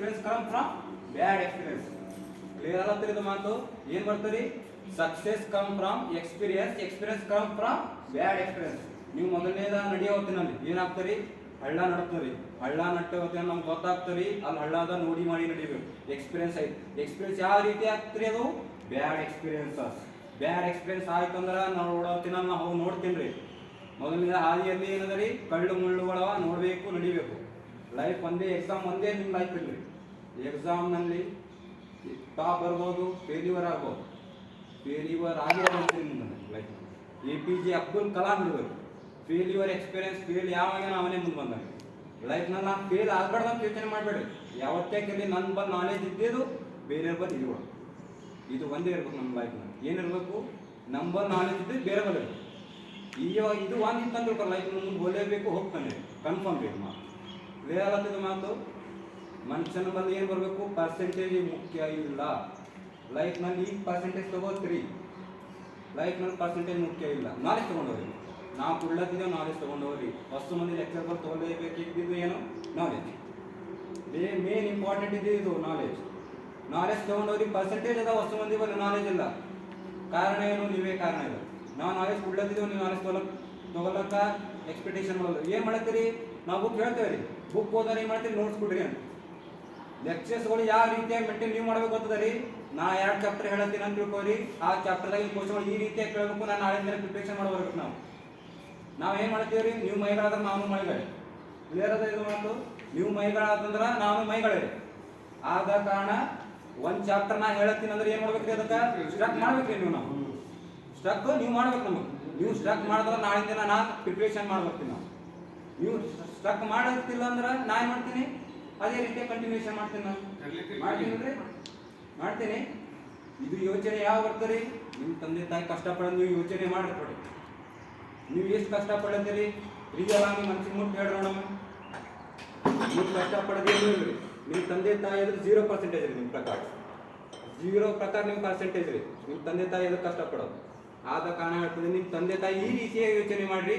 Experience come from bad experience. Clear ಆಗತ್ತಿರ ಇದು ಮಾತು. ಏನ್ ಬರ್ತರಿ? Success come from experience, experience come from bad experience. ನೀವು ಮೊದಲನೇದ ನಡೆಯೋ ಹೊತ್ತಿನಲ್ಲಿ ಏನಾಗ್ತರಿ? ಹಳ್ಳ ನಡ್ತರಿ. ಹಳ್ಳ ನಟ್ಟ ಹೊತ್ತಿನ ನಮ್ಗೆ ಗೊತ್ತಾಗ್ತರಿ ಅಲ್ಲಿ ಹಳ್ಳದ ನೋಡಿ ಮಾಡಿ ನಡಿಬೇಕು. ಎಕ್ಸ್ಪೀರಿಯನ್ಸ್ ಐತಿ. ಎಕ್ಸ್ಪೀರಿಯನ್ಸ್ ಯಾವ ರೀತಿ ಆಗ್ತರಿ? ಅದು ಬ್ಯಾಡ್ ಎಕ್ಸ್ಪೀರಿಯನ್ಸ್. ಬ್ಯಾಡ್ ಎಕ್ಸ್ಪೀರಿಯನ್ಸ್ ಆಯ್ತು ಅಂದ್ರೆ ನಾವು ನೋಡೋತ್ತಿನ ನಾವು ನೋಡ್ತೀನಿ. ಮೊದಲನೇ ಹಾದಿಯಲ್ಲಿ ಏನದರಿ? ಕಳ್ಳು ಮುಳ್ಳುಗಳವ, ನೋಡಬೇಕು, ನಡಿಬೇಕು. ಲೈಫ್ ಒಂದೇ, ಎಕ್ಸಾಮ್ ಒಂದೇ ನಿಮ್ಮ ಲೈಫ್ ಇಲ್ರಿ. ಎಕ್ಸಾಮ್ನಲ್ಲಿ ಟಾಪ್ ಬರ್ಬೋದು, ಫೇಲ್ಯೂರ್ ಆಗ್ಬೋದು. ಫೇಲ್ಯೂರ್ ಆಗಿರೋದು ಲೈಫ್. APJ ಅಬ್ದುಲ್ ಕಲಾಂ ಬಿಡಬೇಕು. ಫೇಲ್ಯೂರ್ ಎಕ್ಸ್ಪೀರಿಯನ್ಸ್, ಫೇಲ್ ಯಾವಾಗ ಅವನೇ ಮುಂದೆ ಬಂದಾಗ ಲೈಫ್ನಲ್ಲಿ ನಾನು ಫೇಲ್ ಆಗ್ಬಾರ್ದು ಅಂತ ಯೋಚನೆ ಮಾಡಬೇಡ್ರಿ. ಯಾವತ್ತೇ ಕೇಳಿ ನನ್ನ ಬಂದು ನಾಲೆಜ್ ಇದ್ದಿದ್ದು ಬೇರೆ ಬಂದು ಇರ್ಬೋದು. ಇದು ಒಂದೇ ಇರ್ಬೇಕು ನಮ್ಮ ಲೈಫ್ನಲ್ಲಿ. ಏನಿರಬೇಕು? ನಂಬರ್ ನಾಲೆಜ್ ಇದ್ದು ಬೇರೆ ಬರಬೇಕು. ಈಗ ಇದು ಒಂದು ಇತ್ತು ಅಂದ್ರೆ ಲೈಫ್ ಮುಂದೆ ಹೋಗಲೇಬೇಕು, ಹೋಗ್ತಾನೆ ಕನ್ಫರ್ಮ್ ಬೇಕು ಮಾತು. ಕ್ಲಿಯರ್ ಆಗತ್ತಿದ ಮಾತು. ಮನುಷ್ಯನ ಬಂದು ಏನು ಬರಬೇಕು? ಪರ್ಸೆಂಟೇಜ್ ಮುಖ್ಯ ಇಲ್ಲ ಲೈಫ್ನಲ್ಲಿ. ಈಗ ಪರ್ಸೆಂಟೇಜ್ ತಗೋತೀರಿ, ಲೈಫ್ನಲ್ಲಿ ಪರ್ಸೆಂಟೇಜ್ ಮುಖ್ಯ ಇಲ್ಲ. ನಾಲೆಜ್ ತೊಗೊಂಡವ್ರಿ. ನಾವು ಕುಳ್ಳತ್ತಿದ್ದೇವೆ, ನಾಲೆಜ್ ತೊಗೊಂಡವ್ರಿ. ಹೊಸ ಮಂದಿ ಲೆಕ್ಚರ್ ಬಂದು ತೊಗೊಳ್ಳೇಬೇಕಿದ್ದು ಏನು? ನಾಲೆಜ್. ಮೇನ್ ಇಂಪಾರ್ಟೆಂಟ್ ಇದೆ ಇದು ನಾಲೆಜ್. ನಾಲೆಜ್ ತೊಗೊಂಡವ್ರಿಗೆ ಪರ್ಸೆಂಟೇಜ್ ಅದ, ಹೊಸ ಮಂದಿ ಬಂದು ನಾಲೆಜ್ ಇಲ್ಲ. ಕಾರಣ ಏನು? ನೀವೇ ಕಾರಣ ಇಲ್ಲ. ನಾವು ನಾಲೆಜ್ ಕುಳ್ಳತ್ತಿದ್ದೇವೆ, ನೀವು ನಾಲೆಜ್ ತೊಗೊಳಕ್ಕ ಎಕ್ಸ್ಪೆಕ್ಟೇಷನ್ ಮಾಡೋದು. ಏನು ಮಾಡತ್ತೀರಿ? ನಾವು ಬುಕ್ ಹೇಳ್ತೇವೆ ರೀ. ಬುಕ್ ಓದೋರು ಏನು ಮಾಡ್ತೀರಿ? ನೋಟ್ಸ್ ಕೊಡ್ರಿ ಅಂತ. ಲೆಕ್ಚರ್ಸ್ಗಳು ಯಾವ ರೀತಿಯಾಗಿ ಮೇಂಟೈನ್ ನೀವು ಮಾಡಬೇಕು ಗೊತ್ತದ ರೀ. ನಾ 2 ಚಾಪ್ಟರ್ ಹೇಳತ್ತೀನಿ ಅಂತ ತಿಳ್ಕೊರಿ. ಆ ಚಾಪ್ಟರ್ದಾಗ ಕ್ವಶನ್ಗಳು ಈ ರೀತಿಯಾಗಿ ಕೇಳಬೇಕು. ನಾನು ನಾಳೆ ದಿನ ಪ್ರಿಪ್ರೇಷನ್ ಮಾಡಬೇಕು. ನಾವು ಏನು ಮಾಡ್ತೀವಿ ರೀ? ನೀವು ಮೈಗಳಾದ್ರೆ ನಾವು ಮೈಗಳೇ. ಕ್ಲಿಯರ್ ಅದ ಇದು ಮಾತು. ನೀವು ಮೈಗಳಾದಂದ್ರೆ ನಾವು ಮೈಗಳೇ. ಆದ ಕಾರಣ ಒಂದು ಚಾಪ್ಟರ್ ನಾ ಹೇಳತ್ತೀನಿ ಅಂದ್ರೆ ಏನು ಮಾಡ್ಬೇಕು? ಅದಕ್ಕೆ ಸ್ಟ್ರಕ್ ಮಾಡ್ಬೇಕ್ರಿ ನೀವು. ನಾವು ಸ್ಟ್ರಕ್ ನೀವು ಮಾಡ್ಬೇಕು. ನಮಗೆ ನೀವು ಸ್ಟ್ರಕ್ ಮಾಡಿದ್ರೆ ನಾಳಿನ ದಿನ ನಾ ಪ್ರಿಪ್ರೇಷನ್ ಮಾಡ್ಬೇಕು. ನೀವು ಸ್ಟ್ರಕ್ ಮಾಡೋದಿಲ್ಲ ಅಂದ್ರೆ ನಾ ಏನು ಮಾಡ್ತೀನಿ? ಅದೇ ರೀತಿ ಕಂಟಿನ್ಯೂಷನ್ ಮಾಡ್ತೀನಿ. ನಾನು ಮಾಡ್ತೀನಿ ಮಾಡ್ತೀನಿ. ಇದು ಯೋಚನೆ ಯಾವ ಬರ್ತೀರಿ? ನಿಮ್ಮ ತಂದೆ ತಾಯಿ ಕಷ್ಟಪಡೋದು ನೀವು ಯೋಚನೆ ಮಾಡಿಕೊಡಿ. ನೀವು ಎಷ್ಟು ಕಷ್ಟಪಡತ್ತೀರಿ? ರಿಯಲ್ ಆಗಿ ಮನಸ್ಸಿಗೆ ಮುಟ್ಟು ಹೇಳಿ ನೋಡಮ್ಮ. ನೀವು ಕಷ್ಟಪಡೋದೇನು ಇಲ್ರಿ. ನಿಮ್ಮ ತಂದೆ ತಾಯಿ ಅದ್ರ 0% ರೀ. ನಿಮ್ಮ ಪ್ರಕಾರ 0 ಪ್ರಕಾರ ನಿಮ್ಮ ಪರ್ಸೆಂಟೇಜ್ ರೀ. ನಿಮ್ಮ ತಂದೆ ತಾಯಿ ಅದಕ್ಕೆ ಕಷ್ಟಪಡೋದು. ಆದ ಕಾರಣ ಹೇಳ್ತದೆ, ನಿಮ್ಮ ತಂದೆ ತಾಯಿ ಈ ರೀತಿಯಾಗಿ ಯೋಚನೆ ಮಾಡ್ರಿ.